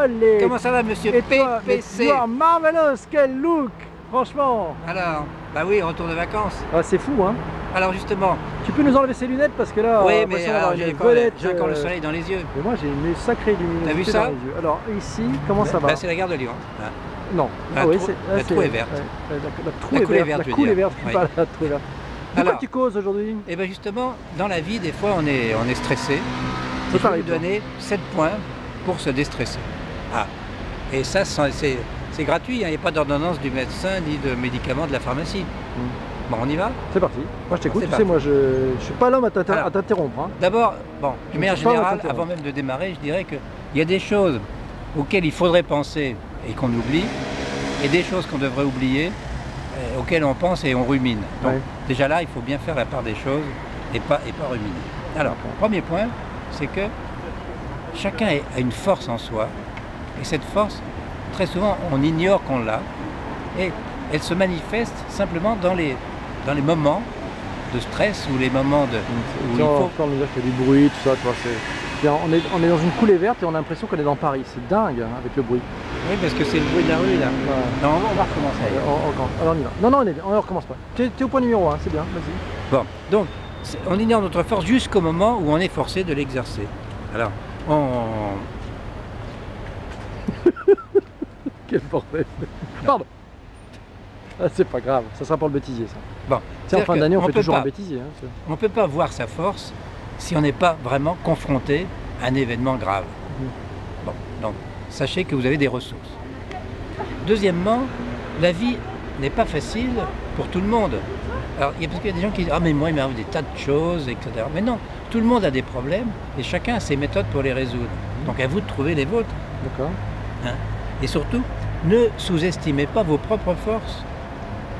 Allez. Comment ça va, monsieur Et toi, PPC? you are marvelous, quel look, franchement. Alors, bah oui, retour de vacances. Ah, c'est fou, hein. Alors justement, Tu peux nous enlever ces lunettes parce que là, oui, on a mais l'impression d'avoir alors, une j'ai encore le vedette, soleil dans les yeux. Mais moi, j'ai une sacrée luminosité T'as vu ça dans les yeux. Alors, ici, comment ça va? Bah, c'est la gare de Lyon. Ah. Non. La Ah oui, trou- c'est... la trou est verte. La trou est verte, je veux la coule dire. est verte, Oui. pas la trou est verte. De quoi Alors, tu causes aujourd'hui? et bien justement, dans la vie, des fois, on est stressé. Ça Et je vais t'arrive, vous donner 7 points pour se déstresser. Ah, et ça, c'est gratuit, hein. Il n'y a pas d'ordonnance du médecin ni de médicaments de la pharmacie. Bon, on y va? C'est parti. Moi, je t'écoute. C'est Tu sais, parti. moi, je suis pas l'homme à t'interrompre. Hein. D'abord, bon, d'une manière Je suis pas générale, content. avant même de démarrer, je dirais qu'il y a des choses auxquelles il faudrait penser et qu'on oublie, et des choses qu'on devrait oublier, auxquelles on pense et on rumine. Donc, Ouais. déjà là, il faut bien faire la part des choses et pas ruminer. Alors, premier point, c'est que chacun a une force en soi, et cette force, très souvent, on ignore qu'on l'a, et elle se manifeste simplement dans les moments de stress ou les moments de... où il Tiens, faut... encore me dire qu'il y a du bruit, tout ça, tu vois, c'est... On est dans une coulée verte et on a l'impression qu'on est dans Paris. C'est dingue hein, avec le bruit. Oui, parce que c'est le bruit de la rue, là. Voilà. Non, on va recommencer. Alors on y va. Non, on ne recommence pas. Tu es au point numéro 1, c'est bien, vas-y. Bon, donc, on ignore notre force jusqu'au moment où on est forcé de l'exercer. Alors, Quel bordel. Pardon. Ah, c'est pas grave, ça sera pour le bêtisier, ça. Bon, Tu sais, en fin d'année, on fait peut toujours pas, un bêtisier. Hein, on ne peut pas voir sa force si on n'est pas vraiment confronté à un événement grave. Bon, donc, sachez que vous avez des ressources. Deuxièmement, la vie n'est pas facile pour tout le monde. Alors, parce qu'il y a des gens qui disent « Ah, mais moi, il m'arrive des tas de choses, etc. » Mais non, tout le monde a des problèmes et chacun a ses méthodes pour les résoudre. Donc, à vous de trouver les vôtres. D'accord. Hein. Et surtout, ne sous-estimez pas vos propres forces.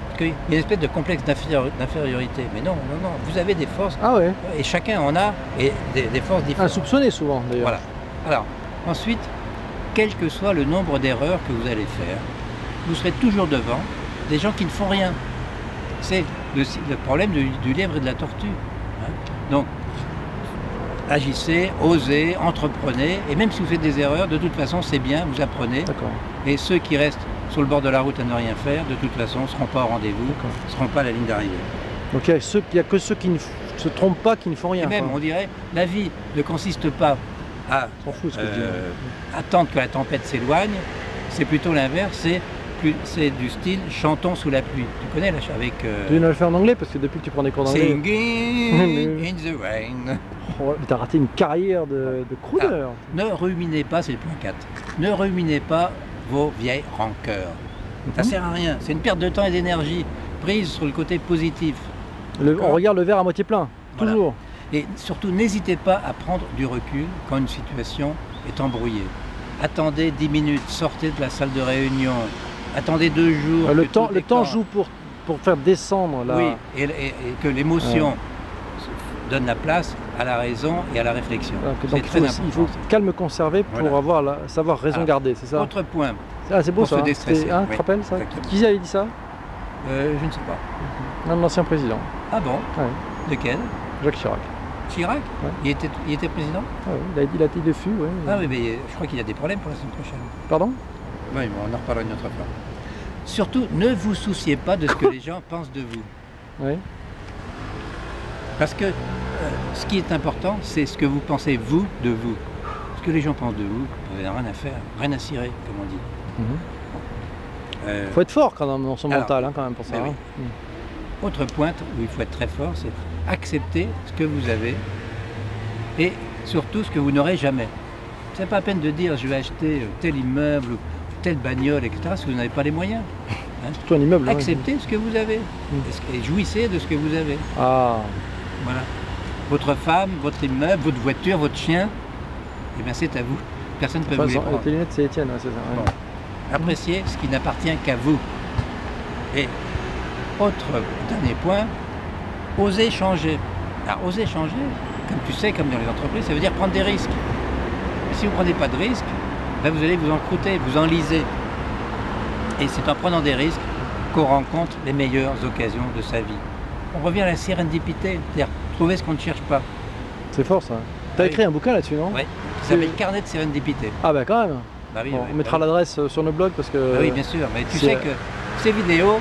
Parce qu'il y a une espèce de complexe d'infériorité. Mais non, non, non, vous avez des forces. Ah ouais. Et chacun en a et des forces différentes. Insoupçonné souvent, d'ailleurs. Voilà. Alors, ensuite, quel que soit le nombre d'erreurs que vous allez faire, vous serez toujours devant des gens qui ne font rien. C'est le problème du lièvre et de la tortue. Hein. Donc, agissez, osez, entreprenez, et même si vous faites des erreurs, de toute façon, c'est bien, vous apprenez. D'accord. Et ceux qui restent sur le bord de la route à ne rien faire, de toute façon, ne seront pas au rendez-vous, ne seront pas à la ligne d'arrivée. Donc il n'y a que ceux qui ne se trompent pas, qui ne font rien. Et même, quoi. on dirait, la vie ne consiste pas à On s'en fout ce que je dis. attendre que la tempête s'éloigne, c'est plutôt l'inverse, c'est du style chantons sous la pluie. Tu connais là avec Tu viens de le faire en anglais parce que depuis que tu prends des cours d'anglais. Singing in the rain. Oh, t'as raté une carrière de crooner. Ne ruminez pas, c'est le point 4. Ne ruminez pas vos vieilles rancœurs. Ça sert à rien, c'est une perte de temps et d'énergie prise sur le côté positif. On regarde le verre à moitié plein, Voilà. toujours. Et surtout, n'hésitez pas à prendre du recul quand une situation est embrouillée. Attendez 10 minutes, sortez de la salle de réunion, attendez 2 jours. Le que tout temps déclenche. joue pour faire descendre la... Oui, et que l'émotion donne la place à la raison et à la réflexion. Donc C'est très important. il faut calme conservé pour Voilà. savoir raison Alors, garder, c'est ça? Autre point, Ah, c'est beau pour ça. se Hein. déstresser, Tu oui. te rappelles ça? Exactement. Qui avait dit ça? je ne sais pas. Un ancien président. Ah bon? Ouais. Lequel? Jacques Chirac. Chirac? Ouais. Il était président? Ah ouais, il a été dessus, ouais. Ah oui, mais je crois qu'il y a des problèmes pour la semaine prochaine. Pardon? Oui, mais on en reparlera une autre fois. Surtout, ne vous souciez pas de ce que les gens pensent de vous. Oui. Parce que ce qui est important, c'est ce que vous pensez, vous, de vous. Ce que les gens pensent de vous, vous n'avez rien à faire, rien à cirer, comme on dit. Faut être fort quand même dans son Alors, mental, hein, quand même, pour ça. oui. Hein. Autre pointe où il faut être très fort, c'est accepter ce que vous avez et surtout ce que vous n'aurez jamais. C'est pas la peine de dire je vais acheter tel immeuble ou telle bagnole, etc. si vous n'avez pas les moyens. Hein. Surtout un immeuble. Acceptez ce que vous avez et jouissez de ce que vous avez. Ah. Voilà. Votre femme, votre immeuble, votre voiture, votre chien, eh bien c'est à vous. Personne ne peut vous les prendre. Tes lunettes, c'est Étienne, c'est ça. Ouais. Bon. Appréciez ce qui n'appartient qu'à vous. Et autre dernier point, osez changer. Alors oser changer, comme tu sais, comme dans les entreprises, ça veut dire prendre des risques. Et si vous ne prenez pas de risques, ben vous allez vous encrouter, vous enliser. Et c'est en prenant des risques qu'on rencontre les meilleures occasions de sa vie. On revient à la sérendipité, c'est-à-dire trouver ce qu'on ne cherche pas. C'est fort ça. T'as écrit un bouquin là-dessus, non? Oui, qui s'appelle Carnet de sérendipité. Ah bah quand même. Bah oui, Bon, oui, on mettra bah oui. l'adresse sur nos blogs parce que... Bah oui, bien sûr, mais tu c'est- sais que ces vidéos,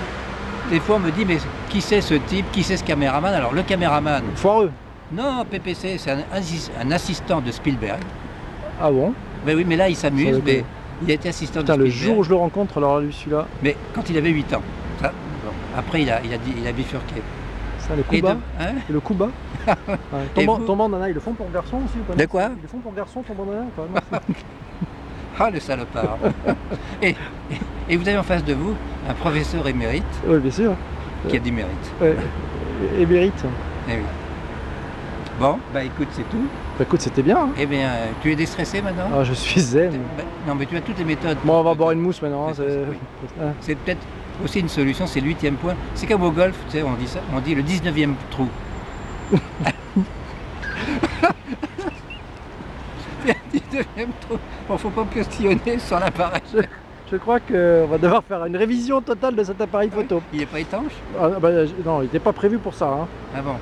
des fois on me dit, mais qui c'est ce type, qui c'est ce caméraman? Alors le caméraman, Foireux. non, PPC, c'est un assistant de Spielberg. Ah bon? Mais oui, mais là il Ça s'amuse, va mais être- il a été assistant Putain, de le Spielberg. jour où je le rencontre, alors lui, celui-là, Mais quand il avait 8 ans. Ça, bon. Après il a bifurqué. ça, le coup Et bas. hein Et le coup bas. Ouais. Et Ton, vous ton bandana, ils le font pour garçon aussi ou pas? De quoi? Ils le font pour garçon, ton bandana ou pas? Non, Ah le salopard. et vous avez en face de vous un professeur émérite oui, bien sûr. qui a du mérite. Ouais. Et mérite. Eh oui. Bon, bah écoute, c'est tout. Bah, écoute, c'était bien. Hein. Eh bien, tu es déstressé maintenant? Ah, je suis zen. Bah, non, mais tu as toutes les méthodes. Bon, on va boire une mousse maintenant. Hein, Oui. Hein. C'est peut-être aussi une solution, c'est le 8e point. C'est comme au golf, tu sais, on dit ça, on dit le 19e trou. C'est le 19e trou. Bon, faut pas postillonner sans l'appareil. Je crois qu'on va devoir faire une révision totale de cet appareil photo. Il n'est pas étanche? Ah, bah, non, il n'était pas prévu pour ça. Hein. Ah bon.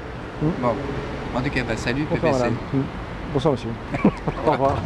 Mm. Bon. En tout cas, bah, salut Bonsoir, PPC. madame. Bonsoir, monsieur. Au revoir.